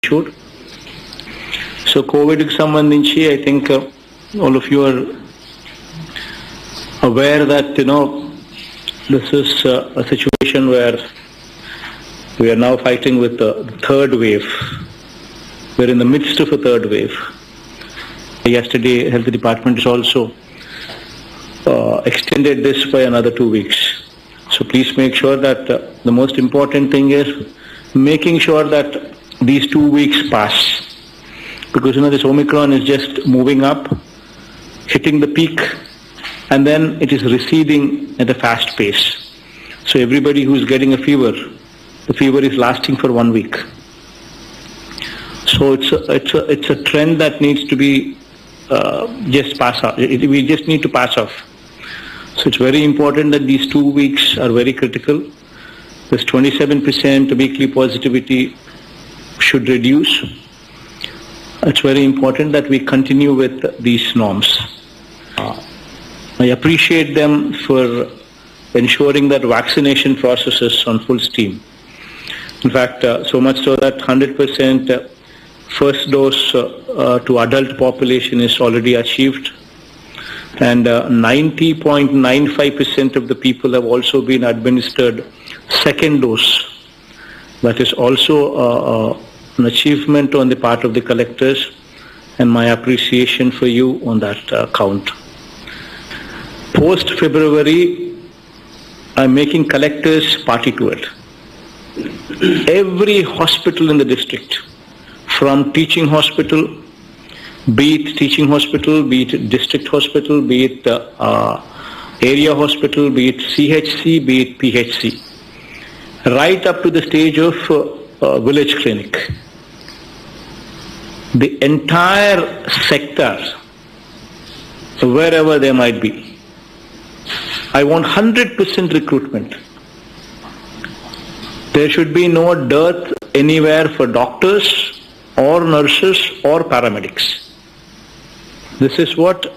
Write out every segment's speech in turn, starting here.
issued. So COVID sambandhinchi, I think all of you are aware that this is a situation where we are now fighting with the third wave. We're in the midst of a third wave. Yesterday, Health Department has also extended this by another 2 weeks. So please make sure that the most important thing is making sure that these 2 weeks pass. Because this Omicron is just moving up, hitting the peak, and then it is receding at a fast pace. So everybody who is getting a fever, the fever is lasting for 1 week. So it's a trend that needs to be just pass off. We just need to pass off. So it's very important that these 2 weeks are very critical. This 27% weekly positivity should reduce. It's very important that we continue with these norms. I appreciate them for ensuring that vaccination process is on full steam. In fact, so much so that 100% first dose to adult population is already achieved, and 90.95% of the people have also been administered second dose. That is also an achievement on the part of the collectors, and my appreciation for you on that count. Post-February, I'm making collectors party to it. Every hospital in the district, from teaching hospital, be it teaching hospital, be it district hospital, be it area hospital, be it CHC, be it PHC, right up to the stage of village clinic. The entire sector, wherever they might be, I want 100% recruitment. There should be no dearth anywhere for doctors or nurses or paramedics. This is what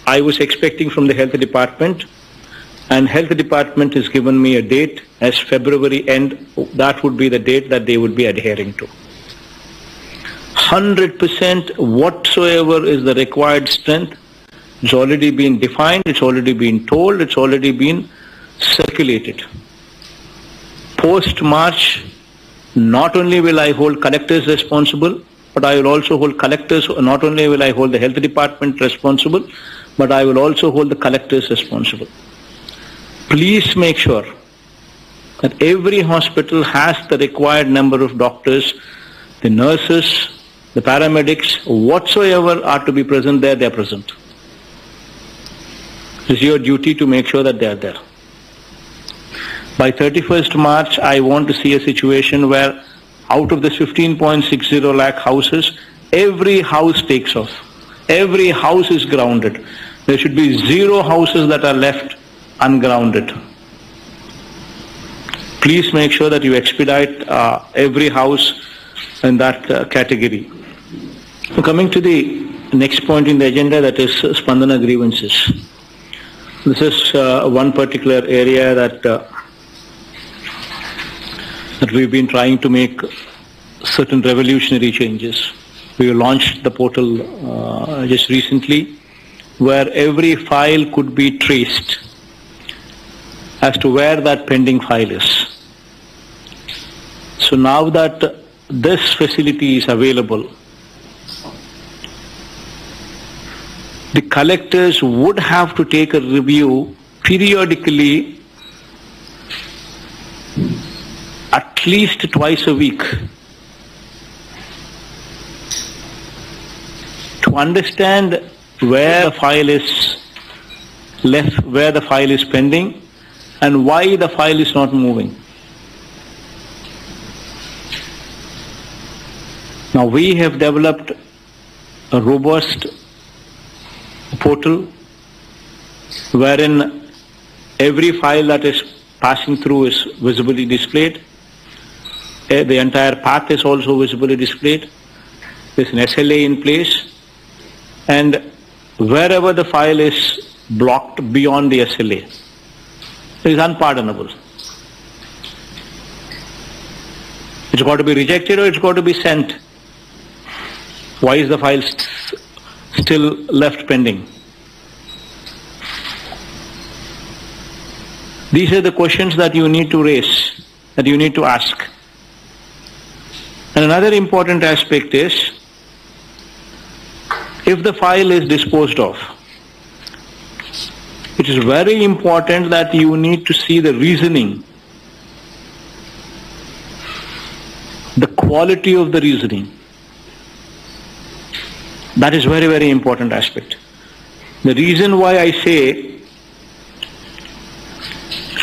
I was expecting from the Health Department, and Health Department has given me a date as February end. That would be the date that they would be adhering to. 100% whatsoever is the required strength. It's already been defined, it's already been told, it's already been circulated. Post-March, not only will I hold collectors responsible, but I will also hold collectors, not only will I hold the Health Department responsible, but I will also hold the collectors responsible. Please make sure that every hospital has the required number of doctors, the nurses, the paramedics, whatsoever are to be present there, they are present. It is your duty to make sure that they are there. By 31st March, I want to see a situation where out of the 15.60 lakh houses, every house takes off. Every house is grounded. There should be 0 houses that are left ungrounded. Please make sure that you expedite every house in that category. So coming to the next point in the agenda, that is Spandana grievances. This is one particular area that we've been trying to make certain revolutionary changes. We launched the portal just recently, where every file could be traced as to where that pending file is. So now that this facility is available, the collectors would have to take a review periodically, at least twice a week, to understand where the file is left, where the file is pending, and why the file is not moving. Now we have developed a robust portal wherein every file that is passing through is visibly displayed. The entire path is also visibly displayed. There's an SLA in place, and wherever the file is blocked beyond the SLA, it is unpardonable. It's got to be rejected or it's got to be sent. Why is the file still left pending? These are the questions that you need to raise, that you need to ask. And another important aspect is, if the file is disposed of, it is very important that you need to see the reasoning, the quality of the reasoning. That is very, very important aspect. The reason why I say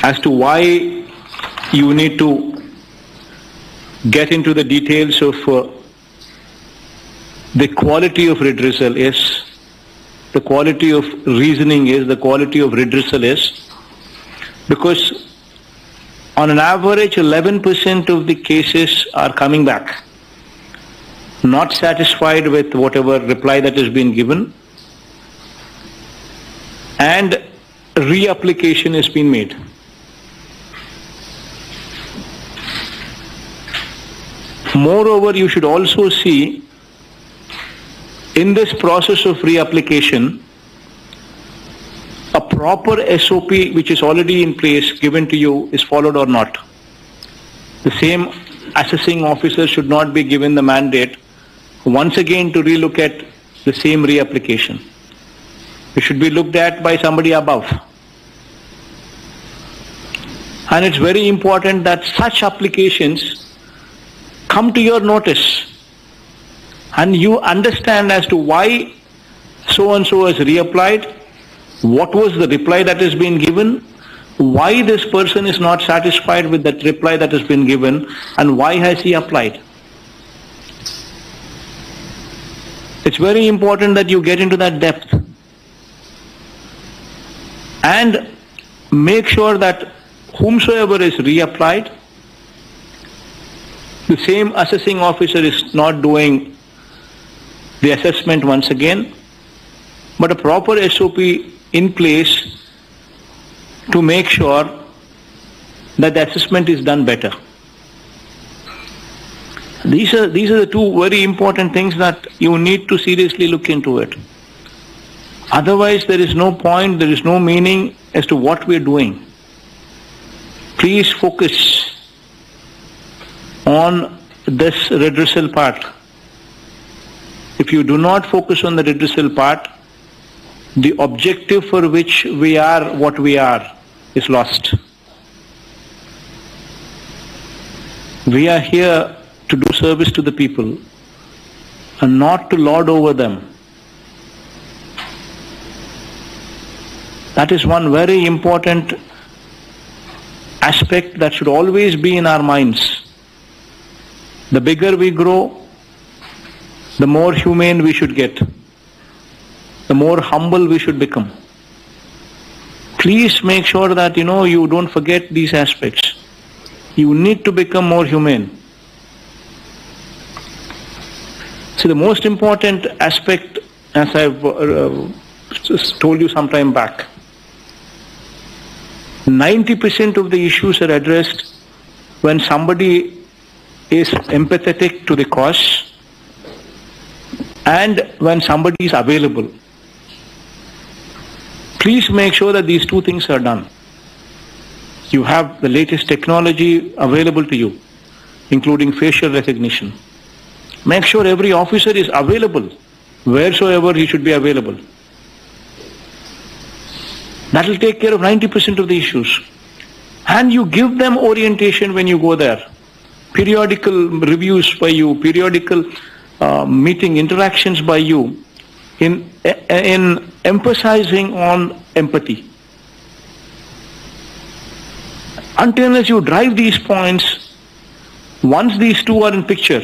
as to why you need to get into the details of the quality of redressal is, the quality of reasoning is, the quality of redressal is, because on an average 11% of the cases are coming back, not satisfied with whatever reply that has been given, and reapplication has been made. Moreover, you should also see in this process of reapplication, a proper SOP which is already in place given to you is followed or not. The same assessing officer should not be given the mandate once again to relook at the same reapplication. It should be looked at by somebody above. And it's very important that such applications come to your notice and you understand as to why so and so has reapplied, what was the reply that has been given, why this person is not satisfied with that reply that has been given, and why has he applied. It's very important that you get into that depth and make sure that whomsoever is reapplied, the same assessing officer is not doing the assessment once again, but a proper SOP in place to make sure that the assessment is done better. These are the two very important things that you need to seriously look into it. Otherwise, there is no point, there is no meaning as to what we are doing. Please focus on this redressal part. If you do not focus on the redressal part, the objective for which we are what we are is lost. We are here to do service to the people and not to lord over them. That is one very important aspect that should always be in our minds. The bigger we grow, the more humane we should get, the more humble we should become. Please make sure that you don't forget these aspects. You need to become more humane. So the most important aspect, as I've just told you some time back, 90% of the issues are addressed when somebody is empathetic to the cause and when somebody is available. Please make sure that these two things are done. You have the latest technology available to you, including facial recognition. Make sure every officer is available wheresoever he should be available. That will take care of 90% of the issues. And you give them orientation when you go there. Periodical reviews by you, periodical meeting interactions by you in emphasizing on empathy. Until as you drive these points, once these two are in picture,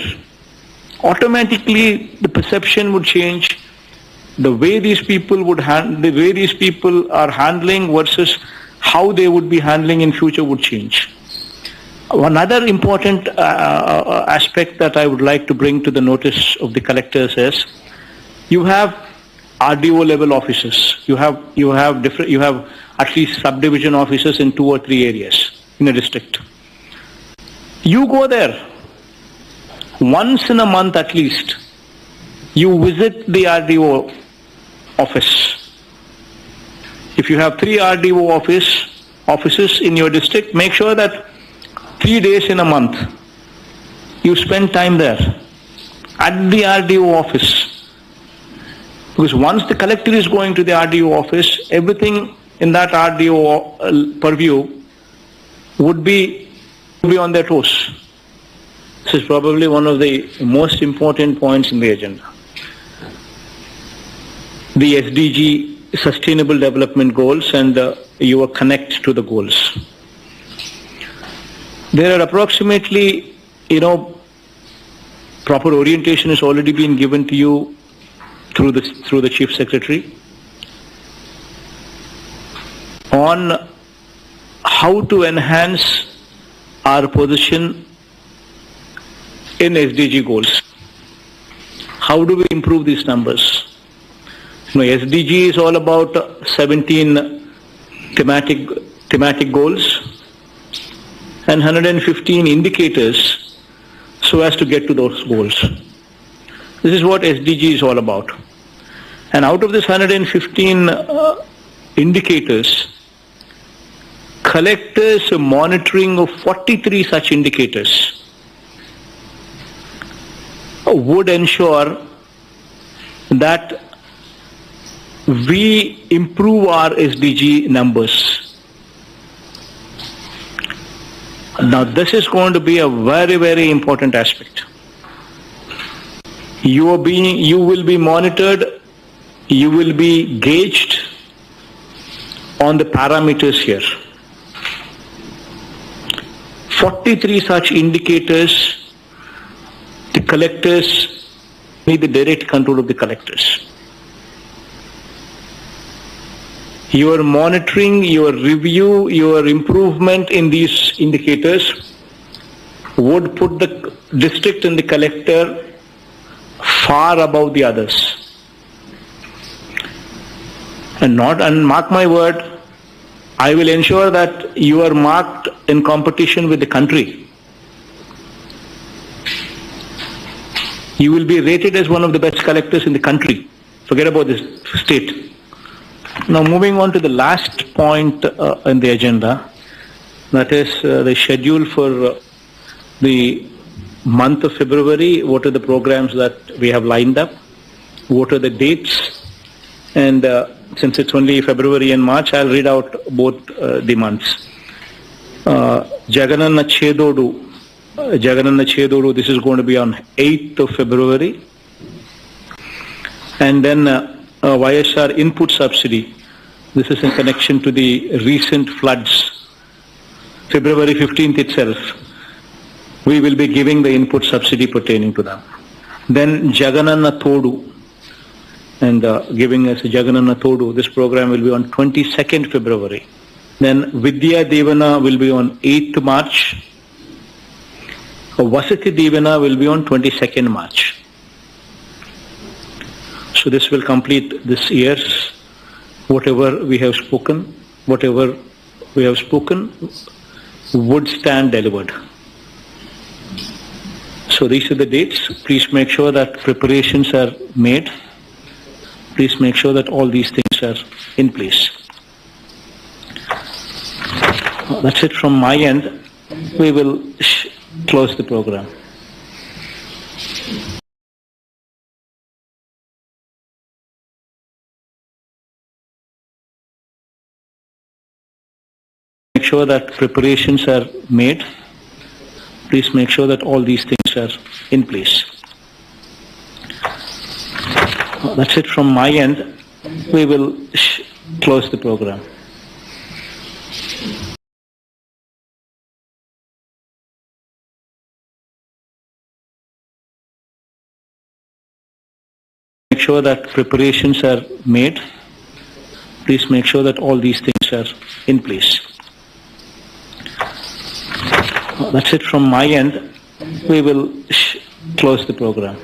automatically the perception would change. The way these people are handling versus how they would be handling in future would change. Another important aspect that I would like to bring to the notice of the collectors is, you have RDO level officers. You have at least subdivision officers in 2 or 3 areas in a district. You go there once in a month at least, you visit the RDO office. If you have 3 RDO offices in your district, make sure that 3 days in a month you spend time there at the RDO office. Because once the collector is going to the RDO office, everything in that RDO purview would be on their toes. This is probably one of the most important points in the agenda. The SDG, Sustainable Development Goals, and your connect to the goals. There are approximately, proper orientation has already been given to you through the Chief Secretary on how to enhance our position in SDG goals. How do we improve these numbers? SDG is all about 17 thematic goals and 115 indicators so as to get to those goals. This is what SDG is all about. And out of this 115 indicators, collectors monitoring of 43 such indicators would ensure that we improve our SDG numbers. Now this is going to be a very, very important aspect. You will be monitored, you will be gauged on the parameters here. 43 such indicators, the collectors need the direct control of the collectors. Your monitoring, your review, your improvement in these indicators would put the district and the collector far above the others. And mark my word, I will ensure that you are marked in competition with the country. You will be rated as one of the best collectors in the country. Forget about this state. Now moving on to the last point in the agenda, that is the schedule for the month of February. What are the programs that we have lined up? What are the dates? And since it's only February and March, I'll read out both the months. Jagananna Chedodu, this is going to be on 8th of February. And then YSR input subsidy. This is in connection to the recent floods. February 15th itself, we will be giving the input subsidy pertaining to them. Then Jagananna Thodu, and giving us Jagananna Thodu. This program will be on 22nd February. Then Vidya Devana will be on 8th March. Vasati Devana will be on 22nd March. So this will complete this year's whatever we have spoken would stand delivered. So these are the dates. Please make sure that preparations are made. Please make sure that all these things are in place. That's it from my end. We will close the program. Make sure that preparations are made. Please make sure that all these things are in place. That's it from my end. We will close the program. Make sure that preparations are made. Please make sure that all these things are in place. That's it from my end. We will close the program.